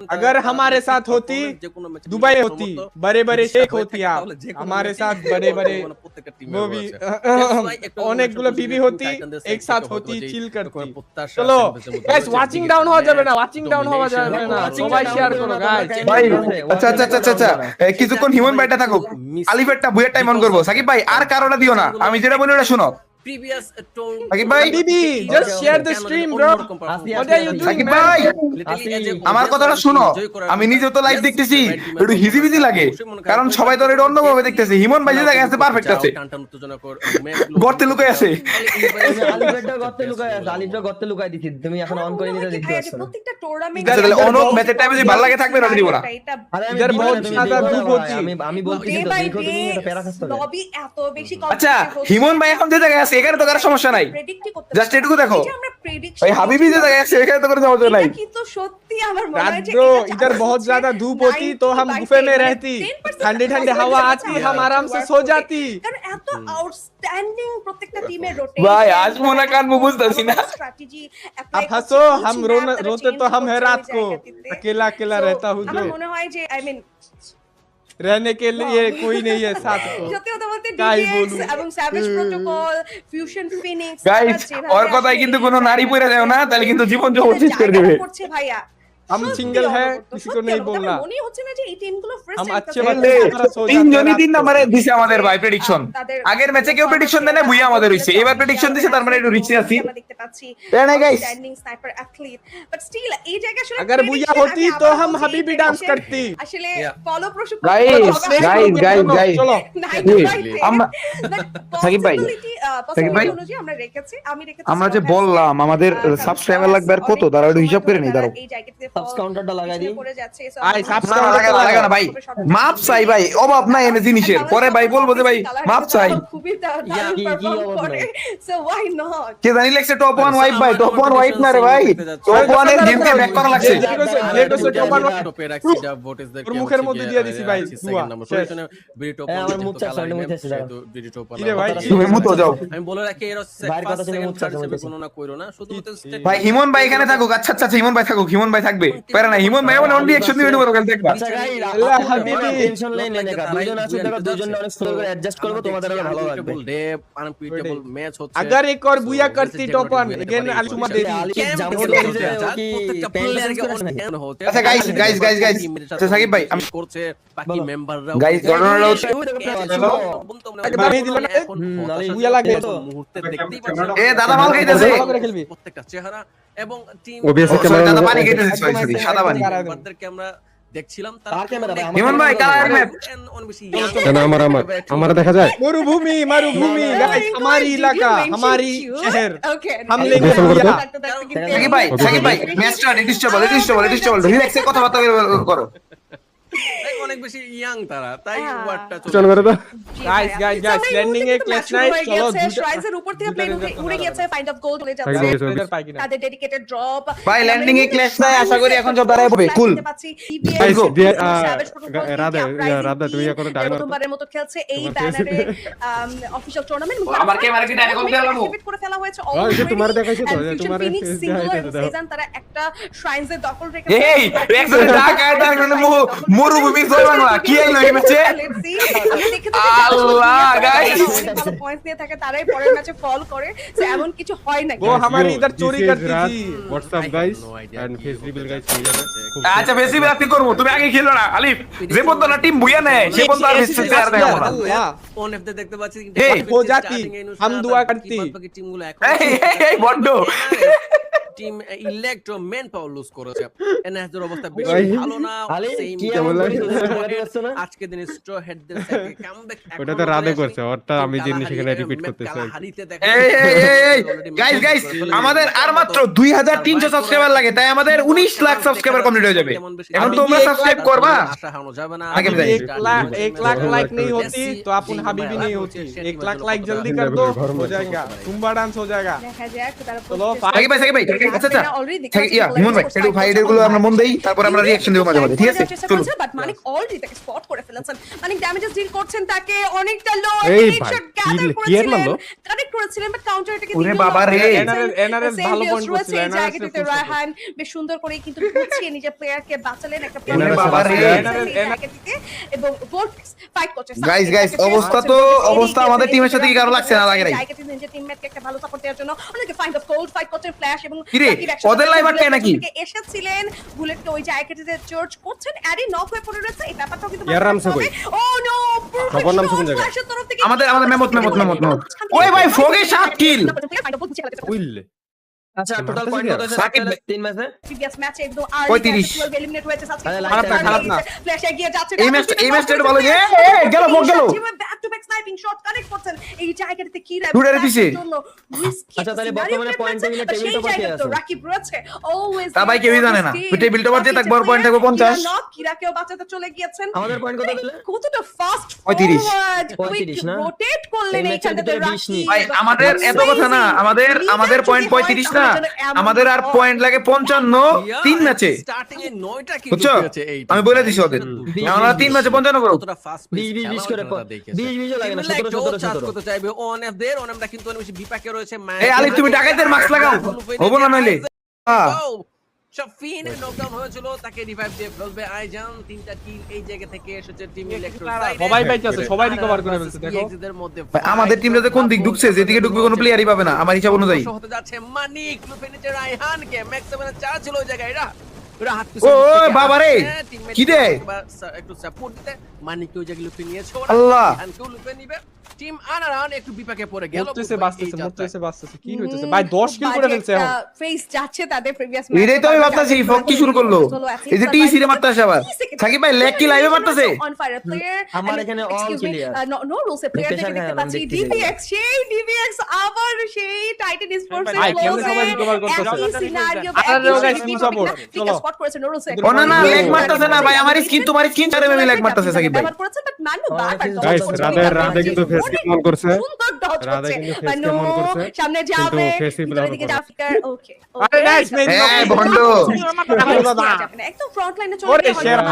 अगर हमारे साथ होती दुबई होती बड़े बड़े शेख होती आप हमारे साथ बड़े बड़े वो भी অনেকগুলো বিবি হতি একসাথে হতি চিল করতি চলো গাইস ওয়াচিং ডাউন হওয়া যাবে না ওয়াচিং ডাউন হওয়া যাবে না সবাই শেয়ার করো গাইস ভাই আচ্ছা আচ্ছা আচ্ছা আচ্ছা কিছুক্ষণ হিউম্যান বাইটা থাকুক আলিফেটটা বুয়ের টাইম অন করবো সাকিব ভাই আর কারোটা দিও না আমি যেটা বলি ওটা শুনো previous told সাকিব ভাই বিবি just share the stream bro what are you doing Shakib ভাই আমার কথাটা শুনো আমি নিজে তো লাইভ দেখতেছি একটু হিজিবিজি লাগে কারণ সবাই তো এটা অন্যভাবে দেখতেছে হিমন ভাই যে জায়গায় আছে পারফেক্ট আছে গর্তে লুকাই আছে আলিফেটটা গর্তে লুকাই দিছি তুমি এখন অন করে নিতে দেখতে পাচ্ছ না প্রত্যেকটা টুর্নামেন্ট আচ্ছা তাহলে অন ম্যাচের টাইমে যদি ভালো লাগে থাকবে না দিব না আরে इधर बहुत ज्यादा धूप होती আমি বলতেছি তো দেখো তুমি এটা প্যারা খাচ্ছ লবি এত বেশি আচ্ছা হিমন ভাই এখন যে জায়গায় আছে এখানে তো কারো সমস্যা নাই প্রেডিক্ট করতে জাস্ট এটুকু দেখো আমরা প্রেডিকশন ভাই হাবিবি যে জায়গায় আছে এখানে তো কোনো সমস্যা নাই কিন্তু সত্যি আমার মনে হয় যে ब्रो इधर बहुत ज्यादा धूप होती तो हम गुफे में रहती ठंडी ठंडी हवा आती हम आराम से सो जाती কারণ এত আউটস্ট্যান্ডিং প্রত্যেকটা টিমের রোটেশন ভাই আজ মোনা কান মু বুঝতাছি না স্ট্র্যাটেজি आप हंसो हम रोते तो हम है रात को अकेला अकेला रहता हूँ जो আমার মনে হয় যে আই মিন रहने के लिए कोई नहीं है साथ को সত্যি কথা বলতে তাই ডিএক্স বলুন। এবং savage protocol fusion phoenix guys ওর কথাই কিন্তু কোনো নারী পড়ে যায় না তাহলে কিন্তু জীবন জগৎ শেষ করে দিবে করছে ভাইয়া हम सिंगल है किसी को नहीं बोलना মনে হচ্ছে না যে এই টিমগুলো ফার্স্ট हम अच्छे बच्चे তিনজনই তিন নম্বরে দিছে আমাদের ভাই প্রেডিকশন আগের ম্যাচে কেউ প্রেডিকশন দেয় না ভুইয়া আমাদের হইছে এবার প্রেডিকশন দিছে তার মানে একটু রিচে আছি আমরা দেখতে পাচ্ছি তাই না guys? Standing sniper athlete but still এই জায়গা আসলে अगर भुइया होती तो हम हबीबी डांस करती আসলে ফলো প্রশ্ন গাইস चलो সাকিব ভাই, সাকিব ভাই, আমরা রেখেছি আমি রেখেছি আমরা যে বললাম আমাদের সাবস্ক্রাইবার লাগবে আর কত দাঁড়াও একটু হিসাব করে নি দাঁড়াও এই জায়গাতে সাবস কাউন্টারটা লাগাই দিই করে যাচ্ছে আই না না লাগা না ভাই মাপ চাই ভাই অভাব নাই এনে জিনিসের পরে ভাই বলবো যে ভাই মাপ চাই খুবই কি অভাব নাই? সো ওয়াই নট কে জানি লাগছে টপ 1 ওয়াইফ ভাই টপ 1 ওয়াইফ না রে ভাই টপ 1 এর গেমকে ব্যাক করা লাগছে ওর মুখের মধ্যে দিয়ে দিছি ভাই দুয়া আমার মুখ চাচ্ছে আমি মুখ চাচ্ছে কিরে ভাই তুমি মুতো যাও আমি বলে রাখি এর বাইরের কথা শুনে মুখ চাচ্ছে গণনা কইরো না শুধুমাত্র ভাই হিমন ভাই এখানে থাকুক আচ্ছা আচ্ছা হিমন ভাই থাকুক হিমন ভাই থাকবে পারে না হিমন ভাই মানে অনলি অ্যাকশন দিবে বড় কাল দেখবা আচ্ছা গাইস আল্লাহ হাবিবি টেনশন নেই না দুইজন আছে দেখো দুইজন অনেক সুন্দর করে অ্যাডজাস্ট করব তোমাদের আরো ভালো লাগবে ডেপ আনপিটেবল ম্যাচ হচ্ছে अगर एक और बुया करती टॉप वन अगेन आलचुमा दे दी আচ্ছা গাইস আচ্ছা সাকিব ভাই আমি করছে বাকি মেম্বাররা গাইস ঘটনাটা হচ্ছে বুয়া লাগবে তো মুহূর্তে দেখতেই পাচ্ছেন এ দাদা মাল খাইতেছে ভালো করে খেলবি প্রত্যেকটা চেহারা এবং টিম দাদা পানি খাইতেছে সরি সাদা পানি মেম্বারদেরকে আমরা দেখছিলাম তার ক্যামেরা ভাই হিমন ভাই কালার ম্যাপ हमारा देखा जाए मरुभूमि मरुभूमि गाइस हमारी इलाका हमारी शहर ওকে हम लेंगे बुया সাকিব ভাই ম্যাচটা ডিস্টার্ব রিল্যাক্সে কথাবার্তা করো অনেক বেশি ইয়াং তারা তাই ওয়ার্ডটা चल करे तो गाइस लैंडिंग ए क्लैश नाइट चलो শ্রাইজের উপর থেকে প্লেন উড়ে গেছে ফাইন্ড আউট গোল চলে যাচ্ছে इधर पाई किना তাদের ডেডিকেটেড ড্রপ ভাই ল্যান্ডিং এ ক্ল্যাশ নাই আশা করি এখন সব দাঁড়ায় পড়বে কুল Guys, রাধা তুমি এখন ডায়মন্ড প্রথমবারের মতো খেলছে এই ব্যানারে অফিশিয়াল টুর্নামেন্ট আমার ক্যামেরা কি ডাইরেক্ট কমতে লাগবো করে ফেলা হয়েছে যে তোমার দেখাইছে তো তোমার সিজন তারা একটা শ্রাইনসের দখল রেখে এই একজন ঢাকায় দাঁড়ানো মরুভূমি জয় বাংলা কি আইলো এই ম্যাচে আল্লাহ গাইস পয়েন্টস নিয়ে থাকে তারাই পরের ম্যাচে ফল করে যে এমন কিছু হয় না वो हमारी इधर चोरी करती थी WhatsApp guys and face reveal guys আচ্ছা বেশি রাত্রি করব তুমি আগে খেলো না আলিফ যে পর্যন্ত না টিম বুইয়া নেয় সে পর্যন্ত আর বেশি আর দেখাবো না অন এফ দেখতে পাচ্ছি এই, हो जाती हम दुआ करती বাকি টিমগুলো এখন এই বড্ড টিম ইলেক্ট মেন পাওয়ার লুজ করেছে এনএসদের অবস্থা বেশি ভালো না আলে সেম কি এমন করছে না আজকে দিন স্ট্র হেডদের সাথে কামব্যাক ওটা তো রাধে করছে ওরটা আমি জিনিস এখানে রিপিট করতেছি হারিতে দেখা এই গাইস আমাদের আর মাত্র 2300 সাবস্ক্রাইবার লাগে তাই আমাদের 19 লাখ সাবস্ক্রাইবার কমপ্লিট হয়ে যাবে এখন তোমরা সাবস্ক্রাইব করবা আশা হানো যাবে না आगे बताइए। 1 लाख लाइक नहीं होती तो अपन हबीबी नहीं होती 1 लाख लाइक जल्दी कर दो हो जाएगा तुम्बा डांस हो जाएगा দেখা যাক তারা चलो সাকিব ভাই আচ্ছা আচ্ছা ইয়া হিমন ভাই একটু ভাই এগুলো আমরা মন দেই তারপর আমরা রিঅ্যাকশন দেব মাঝে মাঝে ঠিক আছে চলো বাট মানিক অলরেডি তাকে স্পট করে ফেলেছেন মানিক ড্যামেজেস ডিল করছেন তাকে অনেকটা লো এই ভাই, কি এর মারলো? কানেক্ট করেছিলেন বাট কাউন্টার এটাকে ওরে বাবা রে। NRS ভালো point করছিল, এই NRS জায়গাটিতে full support। রায়হান বেশ সুন্দর করে কিন্তু গুছিয়ে নিজের প্লেয়ারকে বাঁচালেন একটা ওরে বাবা রে। এবং ভোল্টস ফাইট করছে গাইস অবস্থা আমাদের টিমের সাথে কি কারো লাগছে না লাগে নাই জায়গাটিতে নিজের টিমমেটকে একটা ভালো সাপোর্ট দেওয়ার জন্য অনেকে ফাইন্ড অফ কোল্ড ফাইট করছেন ফ্ল্যাশ এবং কিরে, ওদের live আটকে নাকি? এসেছিলেন বুলেটকে ওই জায়গাটিতে চার্জ করছেন অ্যারি নক হয়ে পড়ে রয়েছে এই ব্যাপারটাও কিন্তু ইয়ার রামসে কই? ও নো খবর নাম শুনুন জায়গা। আমাদের মেমত ওই ভাই ফ্রগে 7 কিল উইলে আচ্ছা টোটাল পয়েন্ট কত হয়েছে সাকিব ভাই। 3 ম্যাচে প্রিভিয়াস ম্যাচে একদম 35 12 এলিমিনেট হয়েছে সাসপেন্ড আরে খারাপ না, খারাপ না। ফ্ল্যাশ এগিয়ে যাচ্ছে এই ম্যাচটা একটু ভালো যে গেল back to back sniping shot connect করছেন এই জায়গাটিতে কি দুটার পিছে। আচ্ছা তাহলে বর্তমানে point টেবিলে টেবিল টপার কে আছে? রাকিব রয়েছে অলওয়েজ তা ভাই কেউই জানে না। টেবিল টপার যে তাক বড় পয়েন্ট থাকবে 50 কিরাকেও বাঁচাতে চলে গিয়েছেন আমাদের পয়েন্ট কত দিলে কতটা ফাস্ট 35 35 না? রোটেট করলেন এই এইখানটাতে ম্যাচের ভিতরে 20 রাকিব ভাই আমাদের এত কথা না আমাদের পয়েন্ট 35 না আমাদের আর পয়েন্ট লাগে 55 তিন ম্যাচে স্টার্টিং এ 9টা কিল বুঝছো পেয়েছে এই আমি বলে দিছি ওদের আমরা তিন ম্যাচে 55 করব কতটা ফাস্ট 20 করে 20 লাগে না 17 17 করতে চাইবে অন এফ দের অনএমটা কিন্তু অনেক বেশি বিপাকে রয়েছে এই আলিফ তুমি ডাকাইতের মাস্ক লাগাও হবো না নইলে শাফিন নকডাউন হয়েছিল তাকে রিভাইভ দিয়ে ফেলবে আইজান তিনটা কিল এই জায়গা থেকে এসেছে টিম ইলেকট্রো সবাই বাইতে আছে, সবাই recover করে ফেলছে, দেখো। এক্সদের মধ্যে ভাই আমাদের টিমটাতে কোন দিক ঢুকছে যেদিকে ঢুকবে কোনো প্লেয়ারই পাবে না আমার হিসাব অনুযায়ী হতে যাচ্ছে মানিক লুপে নিচে রায়হানকে ম্যাক্স 7 চার ছিল ওই জায়গায় এরা হাত ও বাবা রে কি রে একটু সাপোর্ট দিতে মানিক ওই জায়গায় লুপে নিয়েছে আল্লাহ রায়হানকেও লুপে নিবে টিম আনারান একটু বিপাকে পড়ে গেল মরতেছে বাঁচতেছে কি হইতেছে ভাই 10 কিল করে ফেলছে এখন ফেস যাচ্ছে তাদের প্রিভিয়াস এটাই তো আমি ভাবতাছি ফক কি শুরু করলো এই যে টি সিরে মারতাছে আবার সাকিব ভাই লেগ কি লাইভে মারতাছে অন ফায়ার প্লেয়ার আমার এখানে all clear। No rules player Pressure দেখতে খায়, পাচ্ছি আমি দেখতেছি। ডিভিএক্স আবার সেই টাইটান স্পোর্টস ভাই, কেমনে সবাই recover করতেছে? আরে guys, full support, চলো। স্পট করেছে নো রুলস ও না লেগ মারতাছে না ভাই আমার স্কিন তোমার স্কিন ছাড়া আমি লেগ মারতাছে সাকিব ভাই ব্যবহার করেছেন বাট নানু Guys, রাধা কিন্তু ফেস কেমন করছে সুন্দর ডজ রাধা করছে কিন্তু face নানু কেমন করছে? সামনে কিন্তু যাবে face ই ভিতরের block দিকে করে। যাফিকার ওকে আরে নাইস মেন হ্যাঁ ভন্ড একদম ফ্রন্ট লাইনে ওরে, চলে সেরা।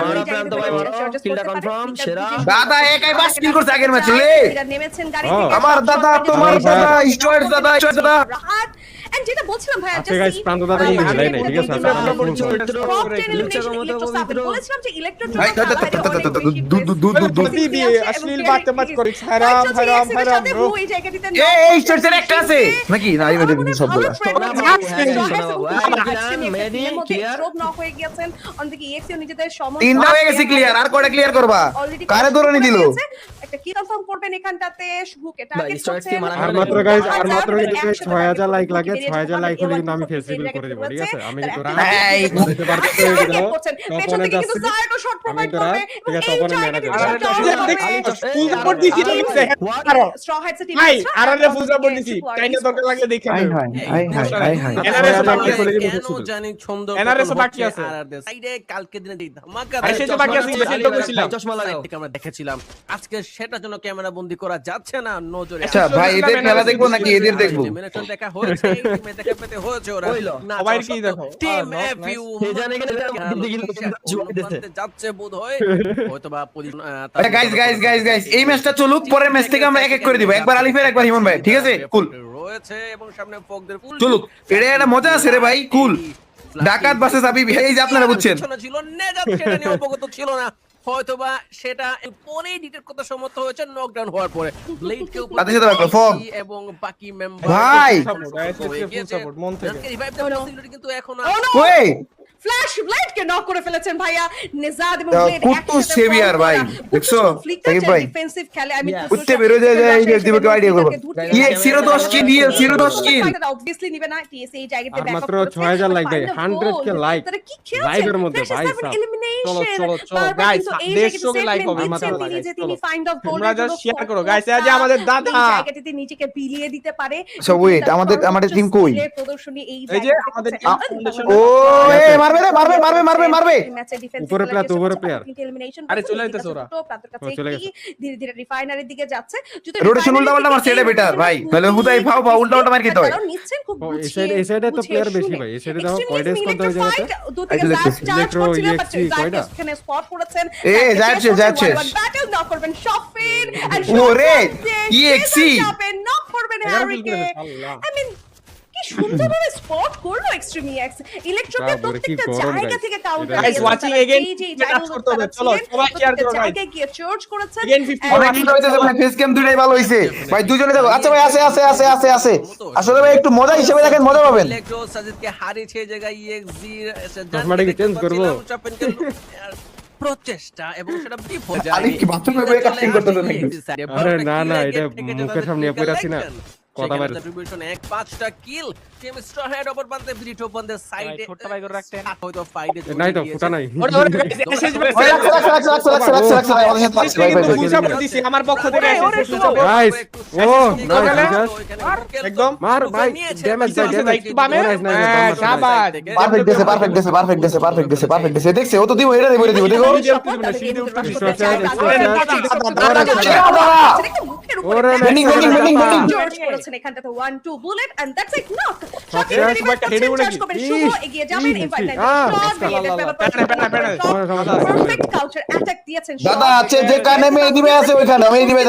কিলটা কনফার্ম সেরা দাদা একাই 5 কিল করছে আগের ম্যাচে রে নেমেছেন গাড়ি ও, থেকে আমার দাদা তোমার দাদা স্টুয়ার্ট দাদা রাহাত এন্ড যেটা বলছিলাম ভাই আচ্ছা গাইস প্রান্ত দাদা কিন্তু হিলাই নাই ঠিক আছে বলেছিলাম যে ইলেকট্রো ভাই বিবি অশ্লীল বাত মত করিস হারাম ব্রো এই স্টুয়ার্টের একটা আছে নাকি না এই মেয়েদের সব বলা তিনটা হয়ে গেছে ক্লিয়ার আর কয়টা ক্লিয়ার করবা কারে দৌড়ানি দিল একটা কি কনফার্ম করবেন এখানটাতে শুভকে ভাই, টার্গেট stars কে মারা আর মাত্র গাইস আর মাত্র 6000 লাইক লাগে 6000 লাইক হলে কিন্তু আমি ফেস রিভিল করে দেব ঠিক আছে আমি কিন্তু এই বুঝতে পারছি তখন যাচ্ছে আমি তো রাত ঠিক আছে তখন ম্যানেজার ফুল সাপোর্ট দিছি ভাই আরে ফুল সাপোর্ট দিছি কাইনে দরকার লাগলে দেখে high high high high NRS বাকি আছে কেন জানি সুন্দর NRS বাকি আছে সাইডে কালকে দিনে এই ধামাকা আরে সেটা বাকি আছে সেটা তো বলছিলাম চশমা লাগাও থেকে আমরা দেখেছিলাম আজকে সেটা জন্য ক্যামেরা বন্দি করা যাচ্ছে না নজরে আচ্ছা ভাই এদের খেলা দেখবো নাকি এদের দেখবো মিনিটন দেখা হয়েছে এই টিমে দেখা পেতে হয়েছে ওরা হইলো। না সবাই কি দেখো টিম নাইস। এফইউ সে জানে কিনা জুয়াই দিছে। যাচ্ছে বোধহয় হয়তোবা গাইস এই ম্যাচটা চলুক পরের ম্যাচ থেকে আমরা এক এক করে দিব একবার আলিফের একবার হিমন ভাই ঠিক আছে কুল রয়েছে এবং সামনে ফকদের ফুল চলুক এটা একটা মজা আছে রে ভাই কুল ডাকাত ভার্সেস আবিব এই যে আপনারা বুঝছেন ছিল নেজাত সেটা নিয়ে অবগত ছিল না হয়তোবা সেটা পরেই ডিটেক্ট করতে সমর্থ হয়েছে নকডাউন হওয়ার পরে ব্লেডকে উপর তাদের সাথে রাখো, ফগ। এবং বাকি মেম্বার ভাই। ফুল সাপোর্ট মন থেকে রিভাইভ দেওয়ার পসিবিলিটি কিন্তু এখন ওই ফ্ল্যাশ লাইট কে নক করে ফেলেছেন ভাইয়া নিজাদ এবং ব্লেড কুত্তু সেভিয়ার ভাই দেখছো সাকিব ভাই ডিফেন্সিভ খেলে আমি উঠতে বেরো যায় এই দিব কে আইডিয়া করব ইয়ে 0-10 কিল দিয়ে 0-10 কিল অবভিয়াসলি নিবে না টিএসএ এই জায়গাতে আর ব্যাকআপ মাত্র 6000 লাইক ভাই 100 কে লাইক তারা কি খেলছে লাইভের মধ্যে ভাই চলো গাইস 150 কে লাইক হবে মাত্র তিনি ফাইন্ড আউট গোল তোমরা জাস্ট শেয়ার করো গাইস আজ আমাদের দাদা জায়গাটিতে নিজেকে বিলিয়ে দিতে পারে আচ্ছা, wait, আমাদের team কই? প্রদর্শনী এই এই যে আমাদের ও এ মারবে রে, মারবে। উপরে player তো, উপরে player। আরে চলে যাইতেছে ওরা। চলে গেছে। ধীরে ধীরে রিফাইনারির দিকে যাচ্ছে যদি রোটেশন উল্টাপাল্টা মারছে, এটা better ভাই। তাহলে হুদাই ফাও উল্টাপাল্টা মার খেতে হয়। তারাও নিচ্ছেন খুব ও, এই বুঝিয়ে, side- এই side এ তো বুঝিয়ে player বেশি শুনে। ভাই। এই side এ দেখো Extremely কয়টা squad হয়ে electrified, জায়গাতে? দু থেকে এই যে চার দেখতেছি। charge Electro, করছিলেন, EXE, but Zack কয়টা? এখানে spot করেছেন। Zack শেষ, Zack শেষ। Battle knock করবেন Shopin, and ওরে, Shopin EXE যাবেন, knock করবেন 11 হ্যারিকে। kill করেছে, আল্লাহ। I mean, কি সুন্দরভাবে স্পট করলো এক্সট্রিম EX। ইলেকট্রোকে বাপরে, কি প্রত্যেকটা গরম জায়গা guys। থেকে কাউন্টার Guys, দিয়েছেন। watching তারা again, এই যে এটা title করতে হবে, তারা চলো, ছিলেন, সবাই share করো, প্রত্যেকটা guys। জায়গায় গিয়ে চার্জ করেছেন। Again 50 অনেক কিল হইতেছে ভাই, ফেস গেম দুইটাই ভালো হইছে ভাই, দুজনে দেখো। আচ্ছা ভাই, আছে আসলে ভাই একটু মজা হিসেবে দেখেন, মজা পাবেন। ইলেকট্রো সাজিদকে হারিয়েছে এই জায়গায় ইএক্সজি চশমাটাকে change করবো? প্রচেষ্টা এবং সেটা বিফল যায়। আলিফ কি বাথরুমে বসে casting করতেছে নাকি? আরে না, এটা মুখের সামনে পড়ে আছি না। কথা বাইরে। 5টা কিল টিম স্টার হেড ওপর পান্তে ব্রিটো পান্তে সাইডে ছোট্ট ভাই করে রাখতেন। হয়তো ফাইডে নাই তো, ফুটা নাই। ওরে এসএস ওই রাখছে ভাই, আমাদের সাথে লাগছে ভাই ভাই। কিন্তু পুশ দিছি আমার পক্ষ থেকে এসএস পুশ আপ। Guys, ও, nice, একদম মার ভাই, ড্যামেজ যায়, ড্যামেজ। একটু বামে। Nice, nice, হ্যাঁ, nice, nice, শাবাশ। পারফেক্ট দেছে দেখছে, ও তো দিব এটা দিব দেখো। ওরে, Bending, জর্জ করেছেন এখানটাতে 1-2 bullet and that's it knock. Shopin খুব একটা হেডে উড়ে গিয়ে। শুভ এগিয়ে যাবেন ইনভাইট পারফেক্ট কাউন্টার অ্যাটাক দিয়েছেন দাদা আছে যে কানে মেয়ে দিবে আছে ওইখানে, আমি দিবে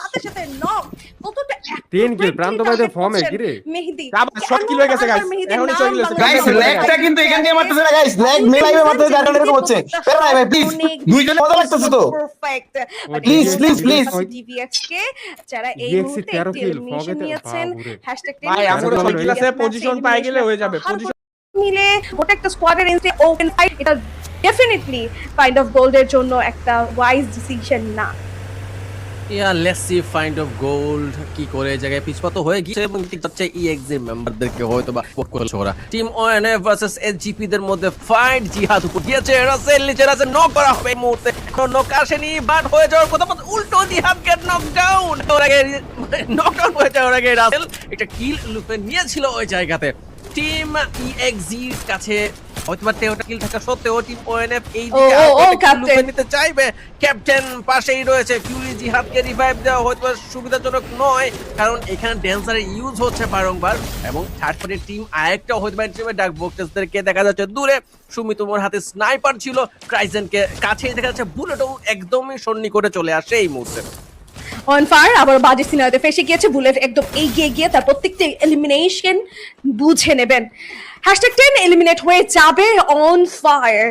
সাথে সাথে নক কতটা 3 kill, প্রান্ত ভাই তো form এ, কি রে? মেহেদী শাবাশ, shot kill হয়ে গেছে, guys। এখনই চলে গেছে। গাইস ল্যাগটা কিন্তু এখান দিয়ে মারতেছে না গাইস, ল্যাগ মেলাইবে মারতেছে, জানেন এরকম হচ্ছে। ফের ভাই প্লিজ, দুইজনে মজা লাগতেছে তো। পারফেক্ট প্লিজ ডিভিএক্স কে যারা এই DVX মুহূর্তে 13 kill, এলিমিনেশন ফগেতে- নিয়েছেন বাবুরে। হ্যাশট্যাগ ভাই আমার ভালো কিল আছে, পজিশন পাই গেলে হয়ে যাবে। পজিশন মিলে গোটা একটা স্কোয়াডের ইনস্টে ওপেন ফাইট, এটা ডেফিনেটলি কাইন্ড অফ গোল্ডের জন্য একটা ওয়াইজ ডিসিশন না। Let's see find of gold কি করে এই জায়গায় পিছপা তো হয়ে গিয়েছে এবং ঠিক হচ্ছে ইএক্সজি মেম্বারদেরকে হয়তো বা পোক করছে ওরা। টিম ওএনএফ ভার্সেস এসজিপি দের মধ্যে ফাইট, জিহাদ উপর গিয়েছে, রাসেল নিচে আছে, নক করা হবে এই মুহূর্তে। এখন নক আসেনি, বাট হয়ে যাওয়ার কথা মত উল্টো জিহাদ গেট নক ডাউন। ওর আগে নক ডাউন হয়ে যাওয়ার আগে রাসেল একটা কিল লুপে নিয়েছিল ওই জায়গাতে। টিম ইএক্সজির কাছে হয়তোবা 13টা কিল থাকা সত্ত্বেও টিম ওএনএফ এই লুপে নিতে চাইবে। ক্যাপ্টেন পাশেই রয়েছে, ফিউরি জিহাদকে রিভাইভ দেওয়া হয়তোবা সুবিধাজনক নয়, কারণ এখানে ড্যান্সারের ইউজ হচ্ছে বারংবার এবং থার্ড পার্টি টিম আরেকটা হয়তোবা টিমে ডাক বক্সদেরকে দেখা যাচ্ছে দূরে। সুমি তোমার হাতে স্নাইপার ছিল, ক্রাইজেনকে কাছেই দেখা যাচ্ছে, বুলেটও একদমই সন্নি করে চলে আসে এই মুহূর্তে। অন ফায়ার আবার বাজে সিনারিতে ফেসে গিয়েছে, বুলেট একদম এগিয়ে গিয়ে তার প্রত্যেকটা এলিমিনেশন বুঝে নেবেন। #10 এলিমিনেট হয়ে যাবে অন ফায়ার।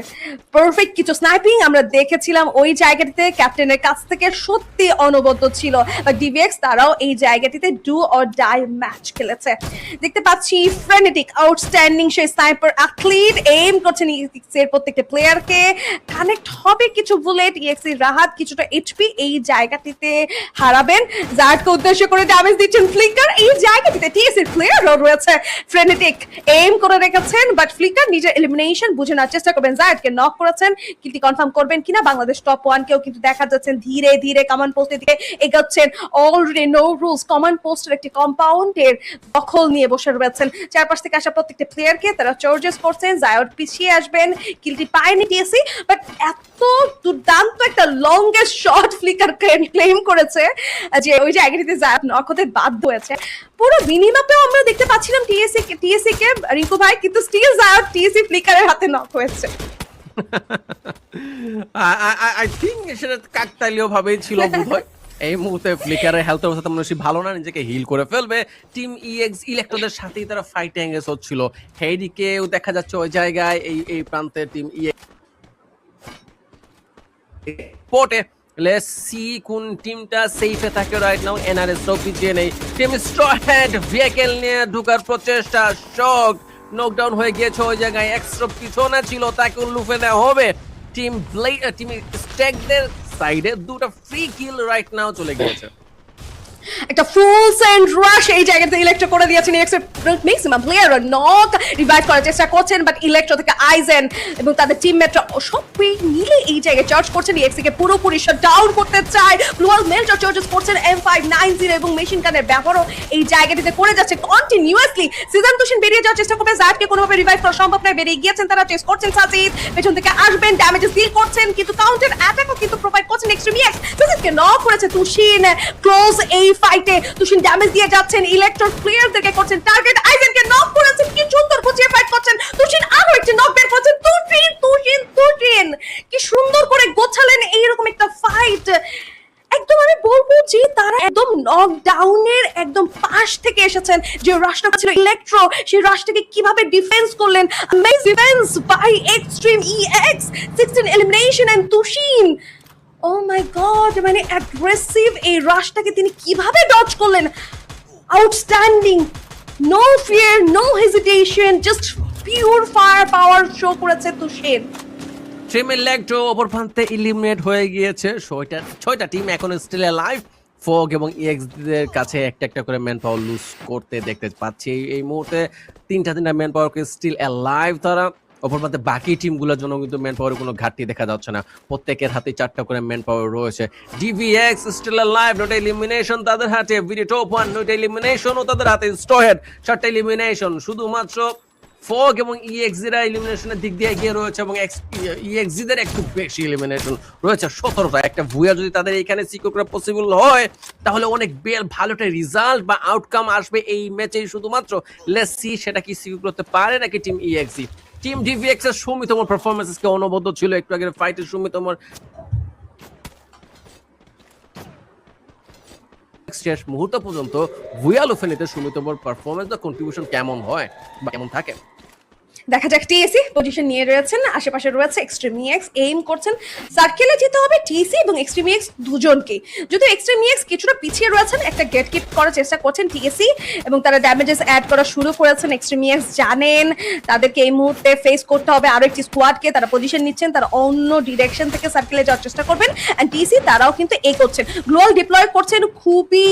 পারফেক্ট কিছু স্নাইপিং আমরা দেখেছিলাম ওই জায়গাটিতে, ক্যাপ্টেনের কাছ থেকে সত্যি অনবদ্য ছিল। ডিভিএক্স তারাও এই জায়গাটিতে ডু অর ডাই ম্যাচ খেলেছে। দেখতে পাচ্ছি ফ্রেনেটিক আউটস্ট্যান্ডিং সেই স্নাইপার অ্যাথলিট এম করছেন ইএক্স এর প্রত্যেকটা প্লেয়ারকে। কানেক্ট হবে কিছু বুলেট, ইএক্স এর রাহাত কিছুটা এইচপি এই জায়গাটিতে হারাবেন। জার্টকে উদ্দেশ্য করে ড্যামেজ দিচ্ছেন ফ্লিকার, এই জায়গাটিতে টিএস এর প্লেয়ারও রয়েছে। ফ্রেনেটিক এম করে রেখেছেন, বাট ফ্লিকার নিজের এলিমিনেশন বুঝে নেওয়ার চেষ্টা করবেন। জায়াদকে নক করেছেন, কিন্তু কনফার্ম করবেন কিনা। বাংলাদেশ টপ 1 কেও কিন্তু দেখা যাচ্ছেন ধীরে ধীরে কমান্ড পোস্টের দিকে এগোচ্ছেন। অলরেডি নো রুলস কমান্ড পোস্টের একটি কম্পাউন্ডের দখল নিয়ে বসে রয়েছেন। চারপাশ থেকে আসা প্রত্যেকটা প্লেয়ারকে তারা চার্জেস করছেন। জায়াদ পিছিয়ে আসবেন, কিলটি পায়নি টিএসসি, বাট এত দুর্দান্ত একটা লংগেস্ট শট ফ্লিকার ক্লেম করেছে যে ওই জায়গাটিতে জায়াদ নক হতে বাধ্য হয়েছে। পুরো মিনিমাপেও আমরা দেখতে পাচ্ছিলাম টিএসসি কে রিঙ্কু ভাই, কিন্তু স্টিল জায়াদ টিএসসি ফ্লিকারের হাতে নক হয়েছে। আই থিংক সেটা কাকতালীয় ভাবেই ছিল বোধহয়। এই মুহূর্তে ফ্লিকারের হেলথ অবস্থা মনে হয় ভালো না, নিজেকে হিল করে ফেলবে। টিম ইএক্স ইলেকট্রোদের সাথেই তারা ফাইটে এঙ্গেজ হচ্ছিল। হেডিকেও দেখা যাচ্ছে ওই জায়গায় এই প্রান্তে টিম ইএক্স পোর্টে। লেটস সি কোন টিমটা সেফে থাকে রাইট নাও। এনআরএস সব পিছিয়ে নেই, টিম স্ট্রহেড ভেহিকল নিয়ে ঢোকার প্রচেষ্টা, শক নকডাউন হয়ে গিয়েছে ওই জায়গায়। এক্সট্রা পিছনে ছিল, তাকে লুফে দেওয়া হবে। টিম স্ট্যাকদের সাইডে দুটো ফ্রি কিল রাইট নাও চলে গিয়েছে। একটা ফুল সেন্ড রাশ এই জায়গাতে ইলেকট্রো করে দিয়েছেন। ম্যাক্সিমাম প্লেয়ার নক রিভাইভ করার চেষ্টা করছেন, বাট ইলেকট্রো থেকে আইজেন এবং তাদের টিমমেটরা সবাই মিলে এই জায়গায় চার্জ করছেন। EXE কে পুরোপুরি শাট ডাউন করতে চায়। গ্লোবাল মেল্টার চার্জেস করছেন M590 এবং মেশিন গানের ব্যবহারও এই জায়গাটিতে করে যাচ্ছে কন্টিনিউয়াসলি। সিজন তুষিন বেরিয়ে যাওয়ার চেষ্টা করবে, জাটকে কোনোভাবে রিভাইভ করা সম্ভব নয়, বেরিয়ে গিয়েছেন তারা, চেস করছেন সাজিদ, পেছন থেকে আসবেন, ড্যামেজেস ডিল করছেন, কিন্তু কাউন্টার অ্যাটাকও কিন্তু প্রোভাইড করছেন এক্সট্রিমিএক্স। সাজিদকে নক করেছে তুষিন, ক্লোজ এই ফাইটে তুষিন ড্যামেজ দিয়ে যাচ্ছেন, ইলেকট্রোর প্লেয়ারদেরকে করছেন টার্গেট, আইজেনকে নক করেছেন, কি সুন্দর গুছিয়ে ফাইট করছেন তুষিন, আরো একটি নক বের করছেন তুষিন, কি সুন্দর করে গোছালেন এইরকম একটা ফাইট। একদম আমি বলবো যে তারা একদম নকডাউনের একদম পাশ থেকে এসেছেন। যে রাশটা ছিল ইলেকট্রো, সেই রাশটাকে কিভাবে ডিফেন্স করলেন, amazing defence by extreme EX, 16 elimination and Tushin. Oh my god, মানে অ্যাগ্রেসিভ এই রাশটাকে তিনি কিভাবে ডজ করলেন, outstanding, no fear, no hesitation, just pure fire power show করেছে তুষিন। টিম ইলেকট্রো অপর প্রান্তে ইলিমিনেট হয়ে গিয়েছে। ছয়টা টিম এখন স্টিল লাইভ। ফগ এবং EX দের কাছে একটা একটা করে ম্যান পাওয়ার লুজ করতে দেখতে পাচ্ছি এই মুহূর্তে। তিনটা ম্যান পাওয়ারকে স্টিল লাইভ তারা। অপর প্রান্তে বাকি টিমগুলোর জন্য কিন্তু ম্যান পাওয়ারের কোনো ঘাটতি দেখা যাচ্ছে না, প্রত্যেকের হাতে 4টা করে ম্যান পাওয়ার রয়েছে। DVX still live, not elimination তাদের হাতে, ভিডিও টপ 1 নট এলিমিনেশন ও তাদের হাতে, স্টোহেড 4টা এলিমিনেশন। শুধুমাত্র ফগ এবং EX রা এলিমিনেশনের দিক দিয়ে এগিয়ে রয়েছে এবং EX দের একটু বেশি এলিমিনেশন রয়েছে, 17টা। একটা ভুয়া যদি তাদের এখানে সিকিউর করা পসিবল হয় তাহলে অনেক ভালো একটা রেজাল্ট বা আউটকাম আসবে এই ম্যাচে। শুধুমাত্র লেটস সি সেটা কি সিকিউর করতে পারে নাকি টিম EXE। টিম DVX এর সুমিতমর পারফরম্যান্সকে অনবদ্য ছিল একটু আগের ফাইটের সুমিতমর শেষ মুহূর্ত পর্যন্ত ভুয়া লুফেনিতে সুমিতমর পারফরম্যান্স বা কন্ট্রিবিউশন কেমন হয় বা কেমন থাকে দেখা যাক। TSC পজিশন নিয়ে রয়েছেন, আশেপাশে রয়েছে এক্সট্রিমিএক্স, এইম করছেন সার্কেলে যেতে হবে TSC এবং এক্সট্রিমিএক্স দুজনকে। যদি এক্সট্রিমিএক্স কিছুটা পিছিয়ে রয়েছেন, একটা গেট কিপ করার চেষ্টা করছেন TSC এবং তারা ড্যামেজেস অ্যাড করা শুরু করেছেন। এক্সট্রিমিএক্স জানেন তাদেরকে এই মুহূর্তে ফেস করতে হবে আরো একটি স্কোয়াডকে, তারা পজিশন নিচ্ছেন, তারা অন্য ডিরেকশন থেকে সার্কেলে যাওয়ার চেষ্টা করবেন। এন্ড TSC তারাও কিন্তু এই করছেন, গ্লোয়াল ডিপ্লয় করছেন খুবই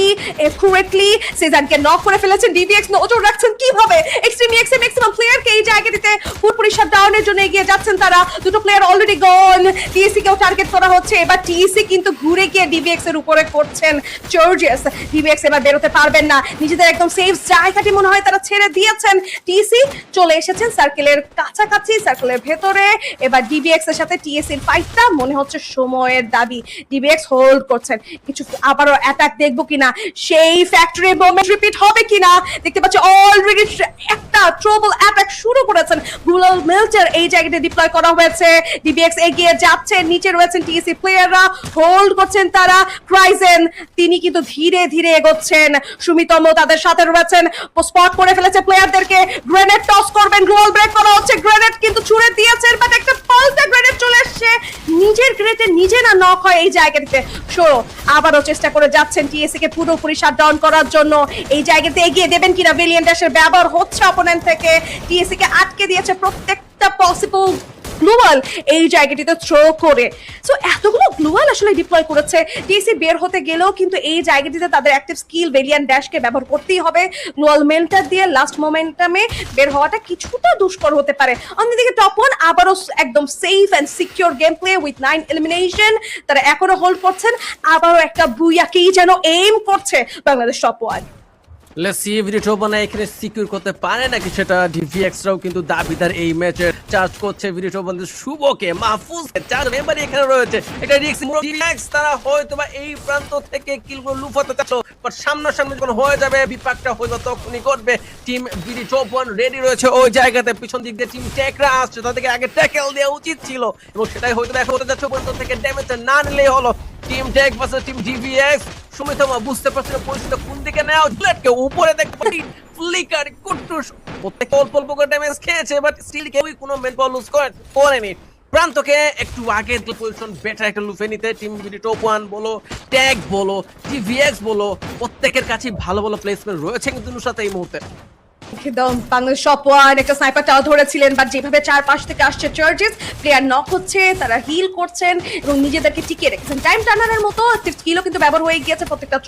একুরেটলি, সিজনকে নক করে ফেলেছেন। DVX নজর রাখছেন কিভাবে এক্সট্রিমিএক্স এর ম্যাক্সিমাম প্লেয়ারকে এই জায়গায় পুরোপুরি শাটডাউনের জন্য এগিয়ে যাচ্ছেন তারা। দুটো প্লেয়ার অলরেডি গন, TSC কেও টার্গেট করা হচ্ছে। এবার TSC কিন্তু ঘুরে গিয়ে DVX এর উপরে করছেন চার্জেস। DVX এবার বেরোতে পারবেন না, নিজেদের একদম সেফ জায়গাটি মনে হয় তারা ছেড়ে দিয়েছেন। TSC চলে এসেছেন সার্কেলের কাছাকাছি, সার্কেলের ভেতরে। এবার DVX এর সাথে TSC এর ফাইটটা মনে হচ্ছে সময়ের দাবি। DVX হোল্ড করছেন, কিছু আবারও অ্যাটাক দেখবো কিনা, সেই ফ্যাক্টরি মোমেন্ট রিপিট হবে কিনা। দেখতে পাচ্ছি অলরেডি একটা ট্রাবল অ্যাটাক শুরু করেছেন। গ্লোবাল মেল্টার এই জায়গাতে ডিপ্লয় করা হয়েছে। DVX এগিয়ে যাচ্ছে, নিচে রয়েছেন TSC প্লেয়াররা, হোল্ড করছেন তারা। ক্রাইজেন তিনি কিন্তু ধীরে ধীরে এগোচ্ছেন, সুমিতম তাদের সাথে রয়েছেন, স্পট করে ফেলেছে প্লেয়ারদেরকে। গ্রেনেড টস করবেন, গ্লোবাল ব্রেক করা হচ্ছে, গ্রেনেড কিন্তু ছুড়ে দিয়েছেন, বাট একটা পাল্টা গ্রেনেড চলে আসছে। নিজের গ্রেনেডে নিজে না নক হয় এই জায়গাটিতে। সো আবারও চেষ্টা করে যাচ্ছেন TSC কে পুরোপুরি শাটডাউন করার জন্য। এই জায়গাতে এগিয়ে দেবেন কিনা, ভেলিয়েন্ট ড্যাশের ব্যবহার হচ্ছে অপোনেন্ট থেকে, TSC কে আটকে দিয়েছে প্রত্যেকটা পসিবল গ্লোবাল এই জায়গাটিতে থ্রো করে। সো এতগুলো গ্লোবাল আসলে ডিপ্লয় করেছে। TSC বের হতে গেলেও কিন্তু এই জায়গাটিতে তাদের অ্যাক্টিভ স্কিল ভেলিয়ান্ট ড্যাশকে ব্যবহার করতেই হবে। গ্লোবাল মেল্টার দিয়ে লাস্ট মোমেন্টামে বের হওয়াটা কিছুটা দুষ্কর হতে পারে। অন্যদিকে টপ 1 আবারও একদম safe and secure game play with 9 elimination, তারা এখনো হোল্ড করছেন। আবারও একটা বুয়াকেই যেন এইম করছে Bangladesh top 1। Let's see video top বানায় এখানে সিকিউর করতে পারে নাকি সেটা। DVX রাও কিন্তু দাবিদার এই ম্যাচে চার্জ করছে ভিডিও টপ বানাতে শুভকে, মাহফুজ, 4 মেম্বারই এখানে রয়েছে। এটা রিস্ক DVX তারা হয়তোবা এই প্রান্ত থেকে কিলগুলো লুফাতে চাচ্ছ, বাট সামনাসামনি যখন হয়ে যাবে বিপাকটা হয়তো তখনই ঘটবে। টিম ভিডিও টপ 1 রেডি রয়েছে ওই জায়গাতে, পিছন দিক দিয়ে টিম টেকরা আসছে, তাদেরকে আগে ট্যাকেল দেওয়া উচিত ছিল এবং সেটাই হয়তো দেখা হতে যাচ্ছে। পর্যন্ত থেকে ড্যামেজ না নিলেই হলো। Team tech versus team DVX, সুমিতমা বুঝতে পারছে না পরিস্থিতি কোন দিকে নেওয়া। বুলেটকে উপরে দেখতে ফ্লিকার কুট্টুস, প্রত্যেক অল্প অল্প করে ড্যামেজ খেয়েছে, বাট স্টিল কেউই কোনো ম্যান পাওয়ার লুজ করেনি। প্রান্তকে একটু আগে পজিশন বেটার একটা লুফে নিতে টিম ভিডিও টপ 1 বলো, ট্যাগ বলো, DVX বলো, প্রত্যেকের কাছে ভালো ভালো প্লেসমেন্ট রয়েছে কিন্তু সাথে এই মুহূর্তে। একদম বাংলাদেশ টপ ওয়ান একটা স্নাইপারটাও ধরেছিলেন, বাট যেভাবে চারপাশ থেকে আসছে চার্জেস, প্লেয়ার নক হচ্ছে, তারা হিল করছেন এবং নিজেদেরকে টিকিয়ে রেখেছেন। টাইম টার্নারের মতো স্কিলও কিন্তু ব্যবহার হয়ে গিয়েছে প্রত্যেকটা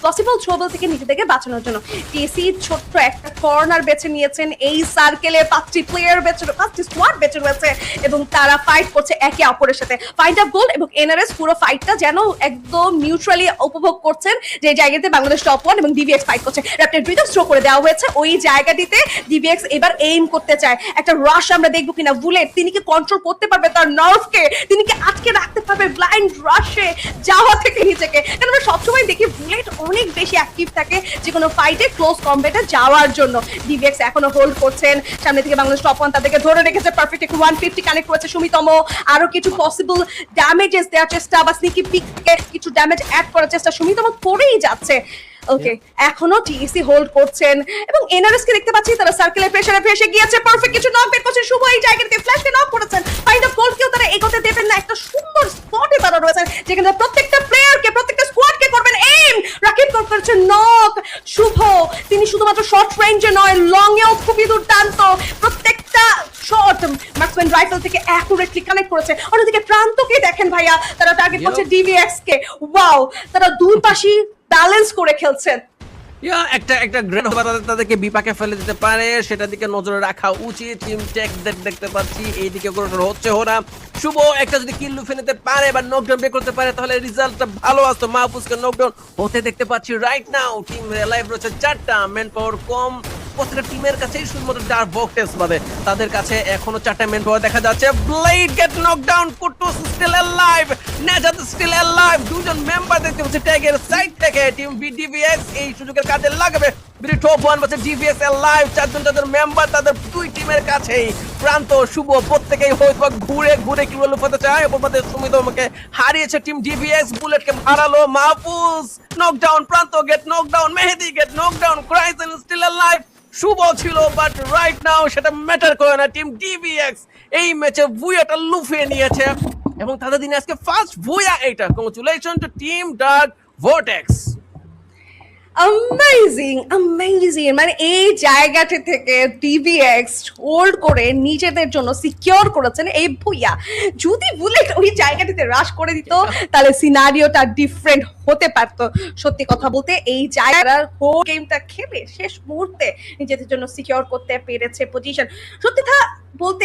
পসিবল ট্রবল থেকে নিজেদেরকে বাঁচানোর জন্য। টিএসি ছোট্ট একটা কর্নার বেছে নিয়েছেন, এই সার্কেলে 5টি প্লেয়ার বেঁচে, 5টি স্কোয়াড বেঁচে রয়েছে এবং তারা ফাইট করছে একে অপরের সাথে। ফাইন্ড আপ গোল্ড এবং এনআরএস পুরো ফাইটটা যেন একদম নিউট্রালি উপভোগ করছেন, যে জায়গাতে বাংলাদেশ টপ ওয়ান এবং ডিভিএক্স ফাইট করছে। র্যাপটের ব্রিজ থ্রো করে দেওয়া হয়েছে ওই জায়গাটিতে, ডিভিএক্স এবার এইম করতে চায় একটা রাশ আমরা দেখবো কিনা। বুলেট তিনি কি কন্ট্রোল করতে পারবে তার নার্ভকে, তিনি কি আটকে রাখতে পারবে ব্লাইন্ড রাশে যাওয়া থেকে নিজেকে? কারণ আমরা সবসময় দেখি বুলেট অনেক বেশি অ্যাক্টিভ থাকে যে কোনো ফাইটে ক্লোজ কমব্যাটে যাওয়ার জন্য। ডিভিএক্স এখনো হোল্ড করছেন, সামনে থেকে বাংলাদেশ টপ ওয়ান তাদেরকে ধরে রেখেছে। পারফেক্ট একটু 150 কানেক্ট করেছে সুমিতম, আরো কিছু পসিবল ড্যামেজেস দেওয়ার চেষ্টা বা স্নিকি পিকে কিছু ড্যামেজ অ্যাড করার চেষ্টা সুমিতম করেই যাচ্ছে। ওকে, এখনো টিএসি হোল্ড করছেন এবং এনআরএস কে দেখতে পাচ্ছি তারা সার্কেলের প্রেসারে ফেসে গিয়েছে। পারফেক্ট কিছু নক বের করছে শুভ, এই জায়গাতে ফ্ল্যাশকে নক করেছেন। ফাইন্ড আপ গোল কেও তারা এগোতে দেবেন না, একটা সুন্দর স্পটে তারা রয়েছেন যেখানে প্রত্যেকটা প্লেয়ারকে প্রত্যেকটা স্কোয়াডকে করবেন এইম। রাকিব করছে নক, শুভ তিনি শুধুমাত্র শর্ট রেঞ্জে নয় লং এও খুবই দুর্দান্ত, প্রত্যেকটা শট মার্কসম্যান রাইফেল থেকে অ্যাকুরেটলি কানেক্ট করেছে। অন্যদিকে প্রান্তকে দেখেন ভাইয়া, তারা টার্গেট করছে ডিভিএক্স কে। ওয়াও, তারা দুই পাশই ব্যালেন্স করে খেলছেন। একটা গ্রেড তাদেরকে বিপাকে ফেলে দিতে পারে, সেটা দিকে নজরে রাখা উচিত। টিম টেক দেখতে পাচ্ছি এইদিকে অগ্রসর হচ্ছে ওরা। শুভ একটা যদি কিল লুফে নিতে পারে বা নকডাউন বের করতে পারে তাহলে রেজাল্টটা ভালো আসতো। মাহফুজকে নকডাউন হতে দেখতে পাচ্ছি রাইট নাও। টিম লাইভ রয়েছে 4টা, ম্যান পাওয়ার কম প্রত্যেকটা টিমের কাছেই, শুধুমাত্র ডার্ক বক্স বাদে তাদের কাছে এখনো 4টা ম্যান পাওয়ার দেখা যাচ্ছে। ব্লেড গেট নকডাউন, কুটুস স্টিল অ্যালাইভ, নেজাত স্টিল অ্যালাইভ। দুজন মেম্বার দেখতে পাচ্ছি ট্যাগের সাইড থেকে। টিম ডিভিএক্স এই সুযোগের কাজে লাগবে। টপ ওয়ান বলছে ডিভিএক্স অ্যালাইভ, 4জন তাদের মেম্বার তাদের দুই টিমের কাছেই। প্রান্ত শুভ প্রত্যেকেই হয়তো ঘুরে ঘুরে কি বলে ফেলতে চায়। অপরপথে সুমিতমকে হারিয়েছে টিম ডিভিএক্স, বুলেটকে হারালো মাহফুজ। নকডাউন, প্রান্ত গেট নকডাউন, মেহেদি গেট নকডাউন, ক্রাইসেন স্টিল অ্যালাইভ। শুভ ছিল বাট রাইট নাও সেটা ম্যাটার করে না। টিম ডিভিএক্স এই ম্যাচে ভুয়াটা লুফিয়ে নিয়েছে এবং তাদের দিনে আজকে ফার্স্ট ভুয়া এইটা। Congratulation to team dark vortex. Amazing, মানে এই জায়গাটা থেকে ডিভিএক্স হোল্ড করে নিজেদের জন্য সিকিউর করেছেন এই ভুইয়া। যদি বুলেট ওই জায়গাটিতে রাশ করে দিত তাহলে সিনারিওটা ডিফারেন্ট হতে পারতো। সত্যি কথা বলতে এই জায়গার হোল গেমটা খেলে শেষ মুহূর্তে নিজেদের জন্য সিকিউর করতে পেরেছে পজিশন। সত্যি কথা বলতে